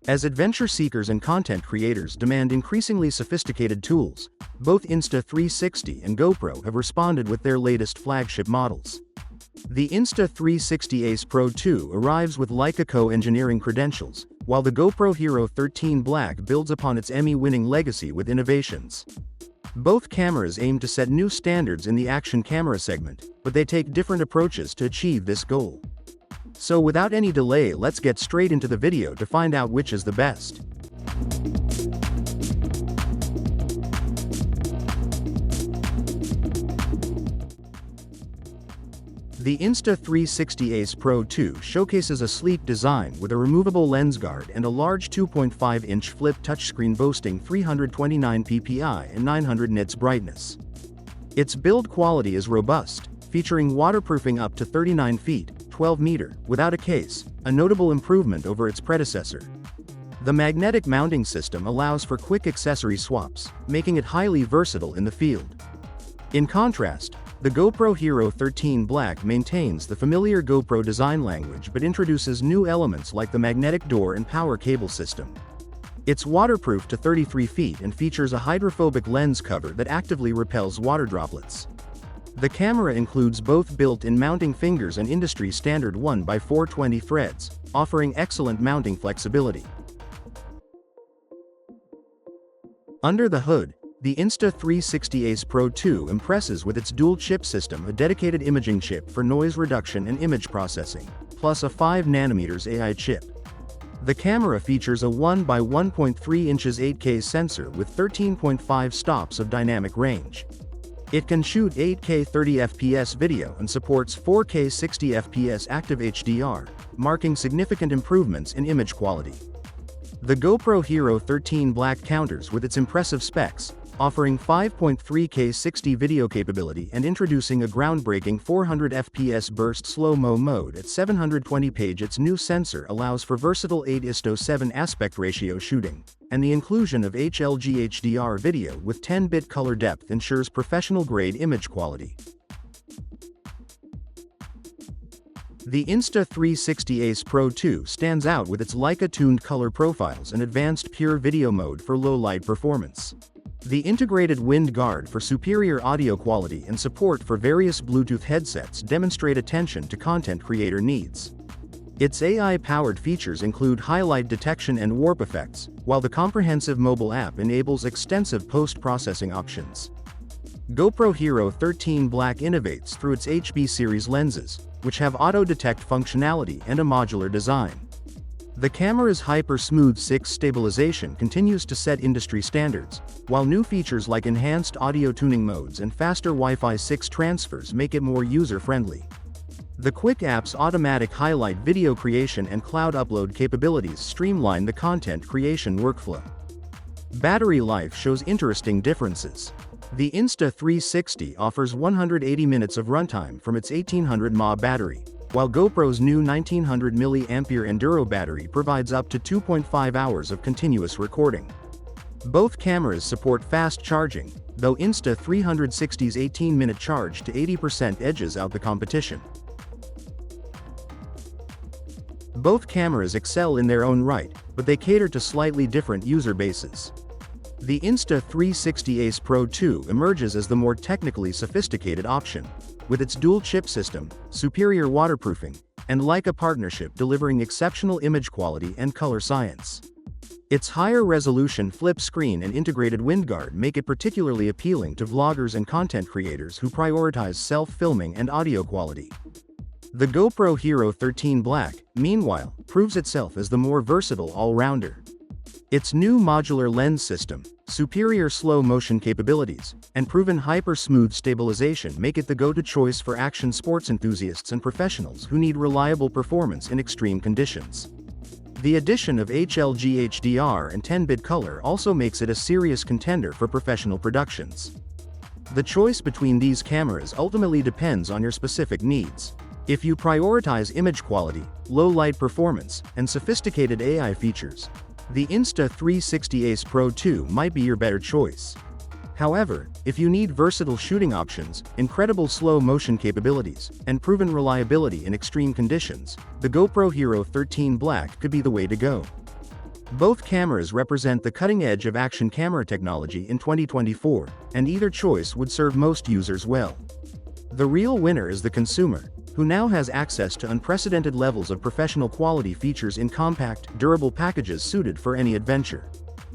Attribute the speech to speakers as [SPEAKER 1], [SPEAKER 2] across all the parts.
[SPEAKER 1] As adventure seekers and content creators demand increasingly sophisticated tools, both Insta360 and GoPro have responded with their latest flagship models. The Insta360 Ace Pro 2 arrives with Leica co-engineering credentials, while the GoPro Hero 13 Black builds upon its Emmy-winning legacy with innovations. Both cameras aim to set new standards in the action camera segment, but they take different approaches to achieve this goal. So without any delay, let's get straight into the video to find out which is the best. The Insta360 Ace Pro 2 showcases a sleek design with a removable lens guard and a large 2.5-inch flip touchscreen boasting 329 ppi and 900 nits brightness. Its build quality is robust, featuring waterproofing up to 39 feet, 12 meter, without a case, a notable improvement over its predecessor. The magnetic mounting system allows for quick accessory swaps, making it highly versatile in the field. In contrast, the GoPro Hero 13 Black maintains the familiar GoPro design language but introduces new elements like the magnetic door and power cable system. It's waterproof to 33 feet and features a hydrophobic lens cover that actively repels water droplets. The camera includes both built-in mounting fingers and industry-standard 1x420 threads, offering excellent mounting flexibility. Under the hood, the Insta360 Ace Pro 2 impresses with its dual-chip system, a dedicated imaging chip for noise reduction and image processing, plus a 5nm AI chip. The camera features a 1x1.3 inches 8K sensor with 13.5 stops of dynamic range. It can shoot 8K 30fps video and supports 4K 60fps active HDR, marking significant improvements in image quality. The GoPro Hero 13 Black counters with its impressive specs, offering 5.3K 60 video capability and introducing a groundbreaking 400fps burst slow-mo mode at 720p. Its new sensor allows for versatile 8:7 aspect ratio shooting, and the inclusion of HLG HDR video with 10-bit color depth ensures professional-grade image quality. The Insta360 Ace Pro 2 stands out with its Leica-tuned color profiles and advanced pure video mode for low-light performance. The integrated wind guard for superior audio quality and support for various Bluetooth headsets demonstrate attention to content creator needs. Its AI-powered features include highlight detection and warp effects, while the comprehensive mobile app enables extensive post-processing options. GoPro Hero 13 Black innovates through its HB series lenses, which have auto-detect functionality and a modular design. The camera's hyper-smooth 6 stabilization continues to set industry standards, while new features like enhanced audio tuning modes and faster Wi-Fi 6 transfers make it more user-friendly. The Quick App's automatic highlight video creation and cloud upload capabilities streamline the content creation workflow. Battery life shows interesting differences. The Insta360 offers 180 minutes of runtime from its 1800 mAh battery, while GoPro's new 1900 mAh Enduro battery provides up to 2.5 hours of continuous recording. Both cameras support fast charging, though Insta360's 18-minute charge to 80% edges out the competition. Both cameras excel in their own right, but they cater to slightly different user bases. The Insta360 Ace Pro 2 emerges as the more technically sophisticated option, with its dual-chip system, superior waterproofing, and Leica partnership delivering exceptional image quality and color science. Its higher-resolution flip screen and integrated wind guard make it particularly appealing to vloggers and content creators who prioritize self-filming and audio quality. The GoPro Hero 13 Black, meanwhile, proves itself as the more versatile all-rounder. Its new modular lens system, superior slow-motion capabilities, and proven hyper-smooth stabilization make it the go-to choice for action sports enthusiasts and professionals who need reliable performance in extreme conditions. The addition of HLG HDR and 10-bit color also makes it a serious contender for professional productions. The choice between these cameras ultimately depends on your specific needs. If you prioritize image quality, low-light performance, and sophisticated AI features, the Insta360 Ace Pro 2 might be your better choice. However, if you need versatile shooting options, incredible slow-motion capabilities, and proven reliability in extreme conditions, the GoPro Hero 13 Black could be the way to go. Both cameras represent the cutting edge of action camera technology in 2024, and either choice would serve most users well. The real winner is the consumer, who now has access to unprecedented levels of professional quality features in compact, durable packages suited for any adventure.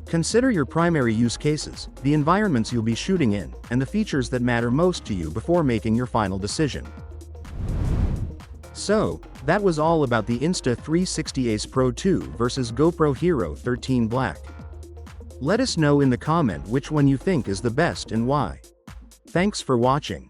[SPEAKER 1] Consider your primary use cases, the environments you'll be shooting in, and the features that matter most to you before making your final decision. So, that was all about the Insta360 Ace Pro 2 versus GoPro Hero 13 Black. Let us know in the comment which one you think is the best and why. Thanks for watching.